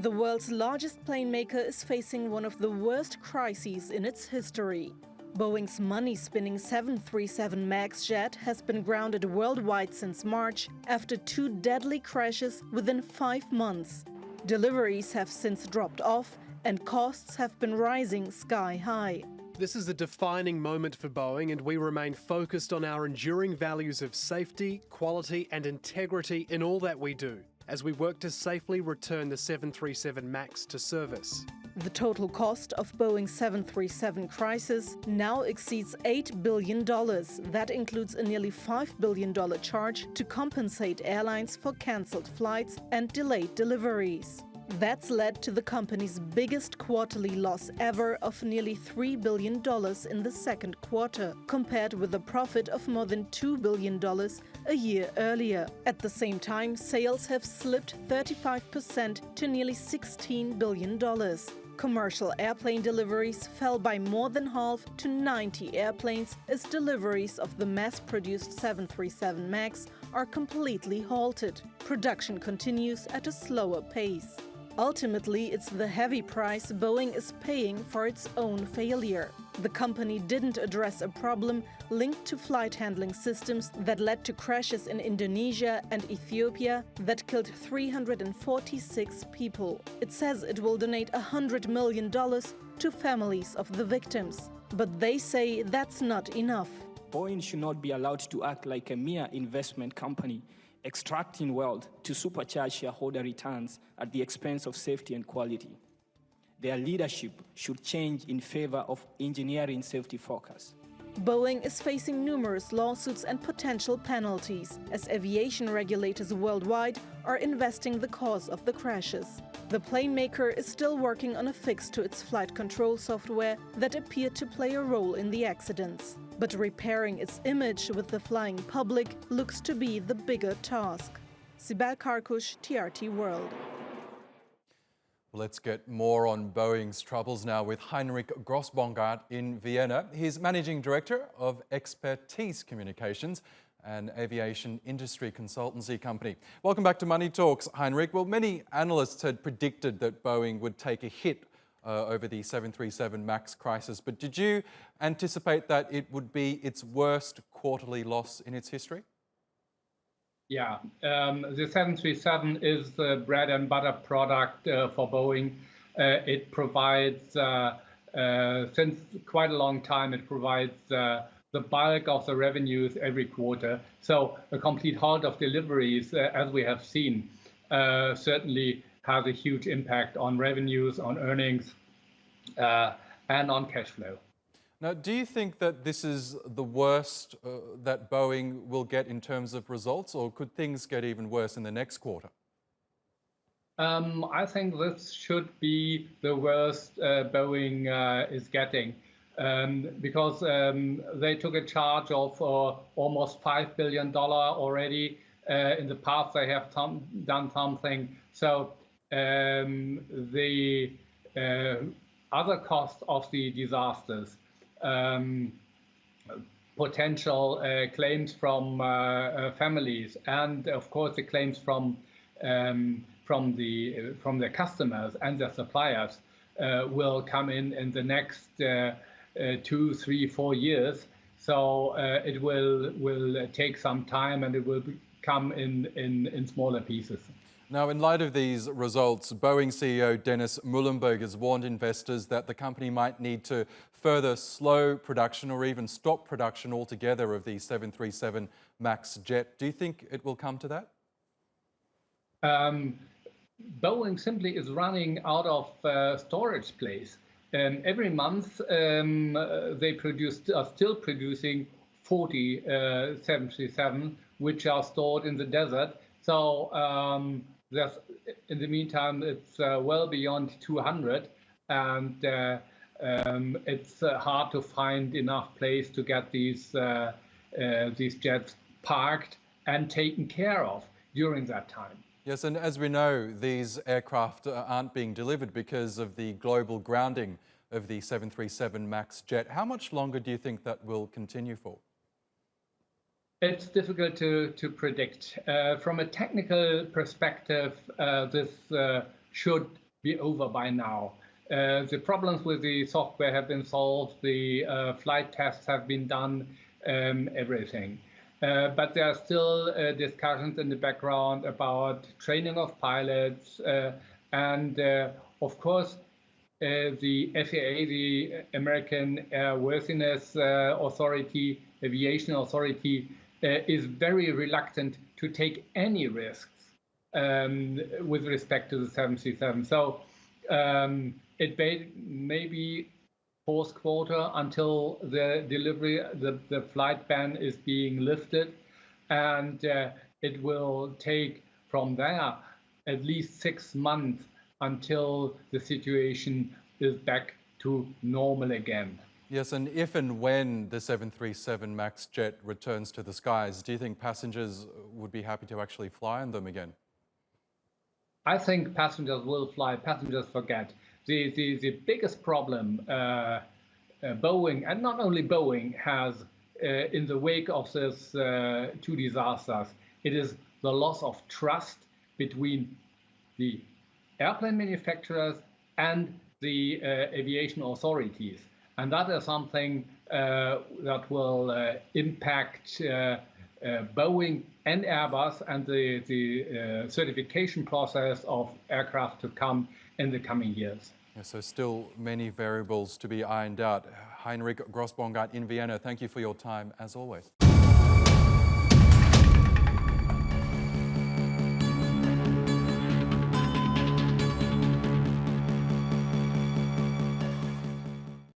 The world's largest plane maker is facing one of the worst crises in its history. Boeing's money-spinning 737 MAX jet has been grounded worldwide since March after 2 deadly crashes within 5 months. Deliveries have since dropped off and costs have been rising sky high. This is a defining moment for Boeing, and we remain focused on our enduring values of safety, quality and integrity in all that we do, as we work to safely return the 737 MAX to service. The total cost of Boeing's 737 crisis now exceeds $8 billion. That includes a nearly $5 billion charge to compensate airlines for cancelled flights and delayed deliveries. That's led to the company's biggest quarterly loss ever of nearly $3 billion in the second quarter, compared with a profit of more than $2 billion a year earlier. At the same time, sales have slipped 35% to nearly $16 billion. Commercial airplane deliveries fell by more than half to 90 airplanes as deliveries of the mass-produced 737 MAX are completely halted. Production continues at a slower pace. Ultimately, it's the heavy price Boeing is paying for its own failure. The company didn't address a problem linked to flight handling systems that led to crashes in Indonesia and Ethiopia that killed 346 people. It says it will donate $100 million to families of the victims. But they say that's not enough. Boeing should not be allowed to act like a mere investment company, extracting wealth to supercharge shareholder returns at the expense of safety and quality. Their leadership should change in favor of engineering safety focus. Boeing is facing numerous lawsuits and potential penalties as aviation regulators worldwide are investing the cause of the crashes. The plane maker is still working on a fix to its flight control software that appeared to play a role in the accidents. But repairing its image with the flying public looks to be the bigger task. Sibel Karkus, TRT World. Let's get more on Boeing's troubles now with Heinrich Grossbongardt in Vienna. He's Managing Director of Expairtise Communications, an aviation industry consultancy company. Welcome back to Money Talks, Heinrich. Well, many analysts had predicted that Boeing would take a hit over the 737 MAX crisis, but did you anticipate that it would be its worst quarterly loss in its history? Yeah, the 737 is the bread and butter product for Boeing. It provides, since quite a long time, it provides the bulk of the revenues every quarter. So a complete halt of deliveries, as we have seen, certainly has a huge impact on revenues, on earnings, and on cash flow. Now, do you think that this is the worst that Boeing will get in terms of results, or could things get even worse in the next quarter? I think this should be the worst Boeing is getting, because they took a charge of almost $5 billion already. In the past, they have done something. So the other costs of the disasters, potential claims from families, and of course the claims from their customers and their suppliers will come in the next 2, 3, 4 years. So it will take some time, and it will come in smaller pieces. Now, in light of these results, Boeing CEO Dennis Muilenburg has warned investors that the company might need to further slow production or even stop production altogether of the 737 MAX jet. Do you think it will come to that? Boeing simply is running out of storage space. Every month they are still producing 40 737, which are stored in the desert. So in the meantime, it's well beyond 200, and it's hard to find enough place to get these jets parked and taken care of during that time. Yes, and as we know, these aircraft aren't being delivered because of the global grounding of the 737 MAX jet. How much longer do you think that will continue for? It's difficult to predict. From a technical perspective, this should be over by now. The problems with the software have been solved, the flight tests have been done, everything. But there are still discussions in the background about training of pilots, and of course, the FAA, the American Airworthiness Authority, Aviation Authority, is very reluctant to take any risks with respect to the 737. So it may be fourth quarter until the delivery, the flight ban is being lifted, and it will take from there at least 6 months until the situation is back to normal again. Yes, and if and when the 737 MAX jet returns to the skies, do you think passengers would be happy to actually fly on them again? I think passengers will fly. Passengers forget. The biggest problem Boeing, and not only Boeing, has in the wake of these two disasters, it is the loss of trust between the airplane manufacturers and the aviation authorities. And that is something that will impact Boeing and Airbus and the certification process of aircraft to come in the coming years. Yeah, so still many variables to be ironed out. Heinrich Grossbongardt in Vienna, thank you for your time as always.